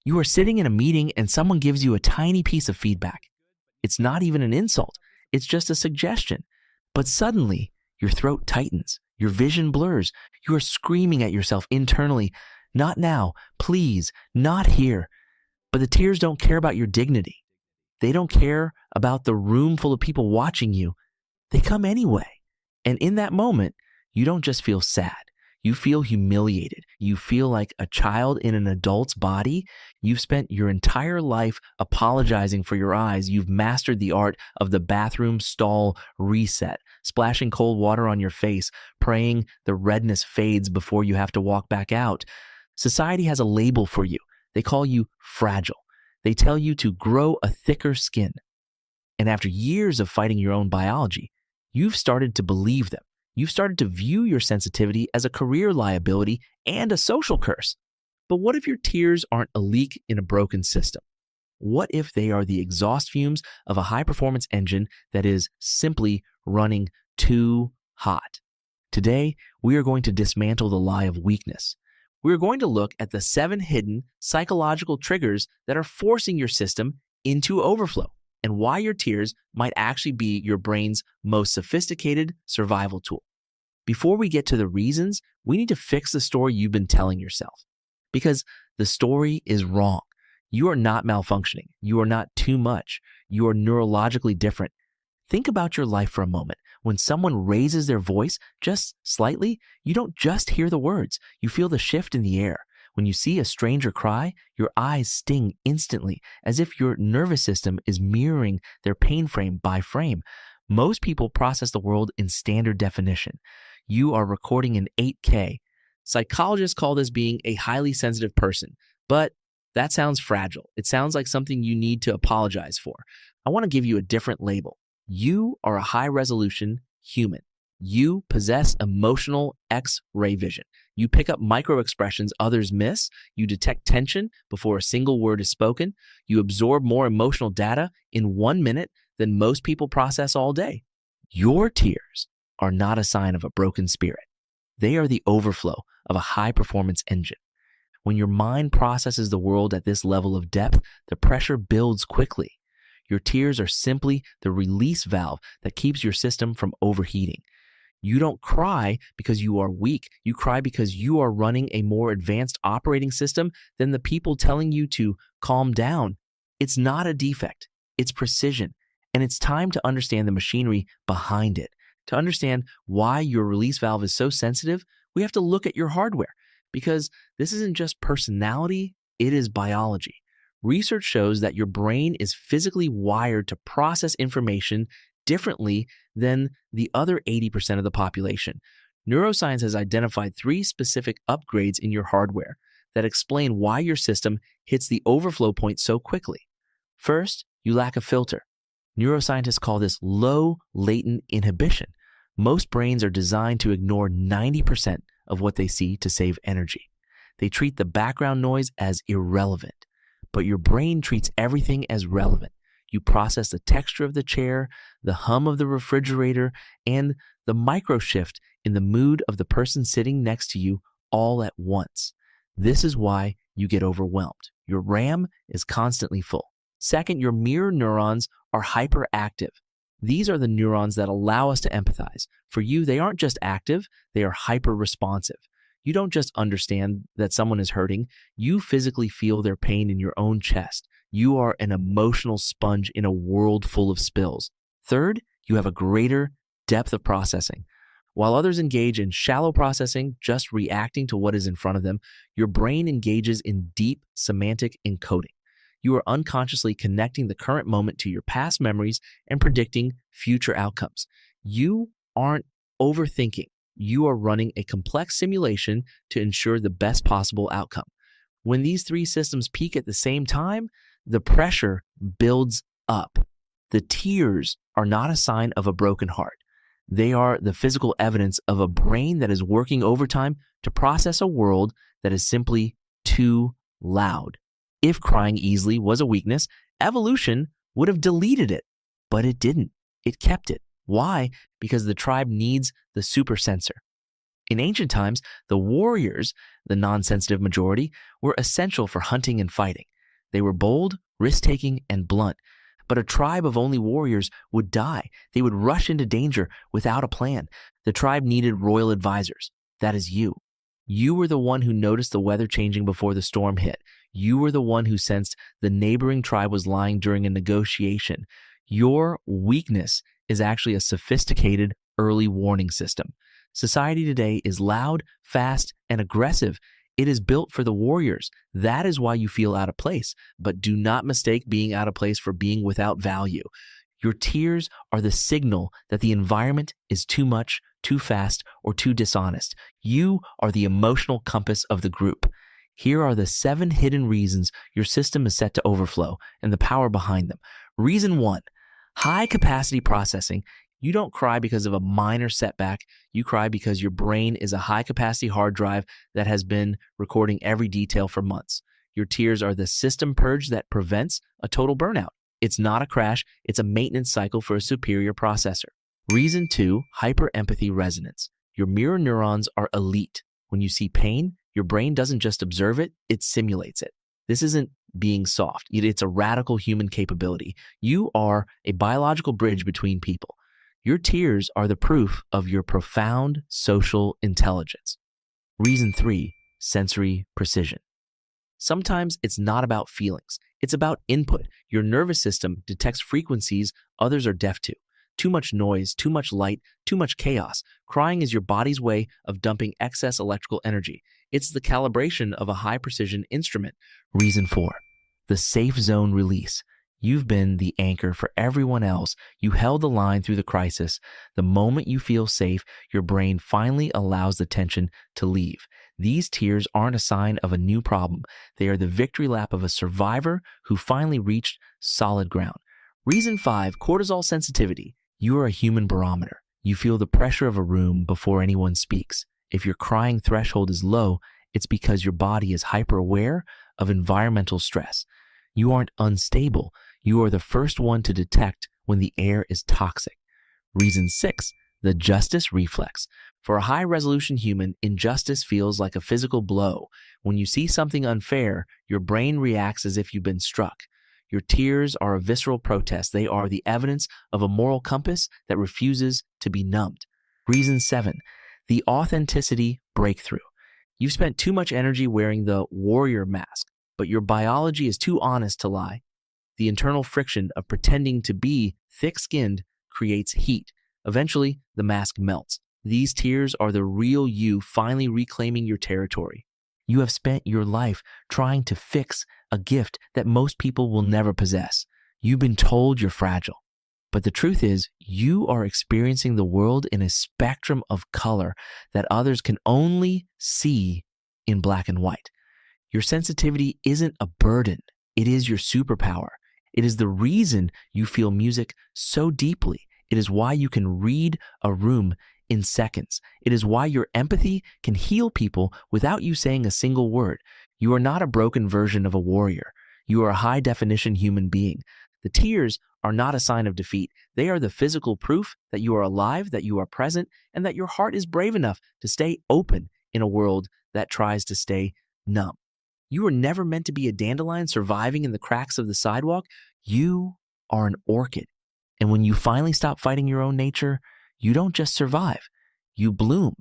You are sitting in a meeting and someone gives you a tiny piece of feedback. It's not even an insult, it's just a suggestion. But suddenly, your throat tightens, your vision blurs, you are screaming at yourself internally, "Not now, please, not here." But the tears don't care about your dignity. They don't care about the room full of people watching you. They come anyway. And in that moment, you don't just feel sad. You feel humiliated. You feel like a child in an adult's body. You've spent your entire life apologizing for your eyes. You've mastered the art of the bathroom stall reset, splashing cold water on your face, praying the redness fades before you have to walk back out. Society has a label for you. They call you fragile. They tell you to grow a thicker skin. And after years of fighting your own biology, you've started to believe them. You've started to view your sensitivity as a career liability and a social curse. But what if your tears aren't a leak in a broken system? What if they are the exhaust fumes of a high-performance engine that is simply running too hot? Today, we are going to dismantle the lie of weakness. We are going to look at the 7 hidden psychological triggers that are forcing your system into overflow, and why your tears might actually be your brain's most sophisticated survival tool. Before we get to the reasons, we need to fix the story you've been telling yourself. Because the story is wrong. You are not malfunctioning. You are not too much. You are neurologically different. Think about your life for a moment. When someone raises their voice just slightly, you don't just hear the words. You feel the shift in the air. When you see a stranger cry, your eyes sting instantly, as if your nervous system is mirroring their pain frame by frame. Most people process the world in standard definition. You are recording in 8K. Psychologists call this being a highly sensitive person, but that sounds fragile. It sounds like something you need to apologize for. I want to give you a different label. You are a high-resolution human. You possess emotional X-ray vision. You pick up micro-expressions others miss. You detect tension before a single word is spoken. You absorb more emotional data in 1 minute than most people process all day. Your tears are not a sign of a broken spirit. They are the overflow of a high-performance engine. When your mind processes the world at this level of depth, the pressure builds quickly. Your tears are simply the release valve that keeps your system from overheating. You don't cry because you are weak. You cry because you are running a more advanced operating system than the people telling you to calm down. It's not a defect. It's precision. And it's time to understand the machinery behind it. To understand why your release valve is so sensitive, we have to look at your hardware, because this isn't just personality, it is biology. Research shows that your brain is physically wired to process information differently than the other 80% of the population. Neuroscience has identified 3 specific upgrades in your hardware that explain why your system hits the overflow point so quickly. First, you lack a filter. Neuroscientists call this low latent inhibition. Most brains are designed to ignore 90% of what they see to save energy. They treat the background noise as irrelevant, but your brain treats everything as relevant. You process the texture of the chair, the hum of the refrigerator, and the micro shift in the mood of the person sitting next to you all at once. This is why you get overwhelmed. Your RAM is constantly full. Second, your mirror neurons are hyperactive. These are the neurons that allow us to empathize. For you, they aren't just active, they are hyper-responsive. You don't just understand that someone is hurting, you physically feel their pain in your own chest. You are an emotional sponge in a world full of spills. Third, you have a greater depth of processing. While others engage in shallow processing, just reacting to what is in front of them, your brain engages in deep semantic encoding. You are unconsciously connecting the current moment to your past memories and predicting future outcomes. You aren't overthinking. You are running a complex simulation to ensure the best possible outcome. When these 3 systems peak at the same time, the pressure builds up. The tears are not a sign of a broken heart. They are the physical evidence of a brain that is working overtime to process a world that is simply too loud. If crying easily was a weakness, evolution would have deleted it, but it didn't. It kept it. Why? Because the tribe needs the super sensor. In ancient times, the warriors, the non-sensitive majority, were essential for hunting and fighting. They were bold, risk-taking, and blunt. But a tribe of only warriors would die. They would rush into danger without a plan. The tribe needed royal advisors. That is you. You were the one who noticed the weather changing before the storm hit. You were the one who sensed the neighboring tribe was lying during a negotiation. Your weakness is actually a sophisticated early warning system. Society today is loud, fast, and aggressive. It is built for the warriors. That is why you feel out of place. But do not mistake being out of place for being without value. Your tears are the signal that the environment is too much, too fast, or too dishonest. You are the emotional compass of the group. Here are the 7 hidden reasons your system is set to overflow and the power behind them. Reason 1, high capacity processing. You don't cry because of a minor setback. You cry because your brain is a high capacity hard drive that has been recording every detail for months. Your tears are the system purge that prevents a total burnout. It's not a crash, it's a maintenance cycle for a superior processor. Reason 2, hyper-empathy resonance. Your mirror neurons are elite. When you see pain, your brain doesn't just observe it, it simulates it. This isn't being soft. It's a radical human capability. You are a biological bridge between people. Your tears are the proof of your profound social intelligence. Reason 3, sensory precision. Sometimes it's not about feelings. It's about input. Your nervous system detects frequencies others are deaf to. Too much noise, too much light, too much chaos. Crying is your body's way of dumping excess electrical energy. It's the calibration of a high-precision instrument. Reason 4, the safe zone release. You've been the anchor for everyone else. You held the line through the crisis. The moment you feel safe, your brain finally allows the tension to leave. These tears aren't a sign of a new problem. They are the victory lap of a survivor who finally reached solid ground. Reason 5, cortisol sensitivity. You are a human barometer. You feel the pressure of a room before anyone speaks. If your crying threshold is low, it's because your body is hyper-aware of environmental stress. You aren't unstable. You are the first one to detect when the air is toxic. Reason 6, the justice reflex. For a high-resolution human, injustice feels like a physical blow. When you see something unfair, your brain reacts as if you've been struck. Your tears are a visceral protest. They are the evidence of a moral compass that refuses to be numbed. Reason 7, the authenticity breakthrough. You've spent too much energy wearing the warrior mask, but your biology is too honest to lie. The internal friction of pretending to be thick-skinned creates heat. Eventually, the mask melts. These tears are the real you finally reclaiming your territory. You have spent your life trying to fix a gift that most people will never possess. You've been told you're fragile. But the truth is, you are experiencing the world in a spectrum of color that others can only see in black and white. Your sensitivity isn't a burden. It is your superpower. It is the reason you feel music so deeply. It is why you can read a room in seconds. It is why your empathy can heal people without you saying a single word. You are not a broken version of a warrior. You are a high-definition human being. The tears are not a sign of defeat. They are the physical proof that you are alive, that you are present, and that your heart is brave enough to stay open in a world that tries to stay numb. You were never meant to be a dandelion surviving in the cracks of the sidewalk. You are an orchid. And when you finally stop fighting your own nature, you don't just survive, you bloom.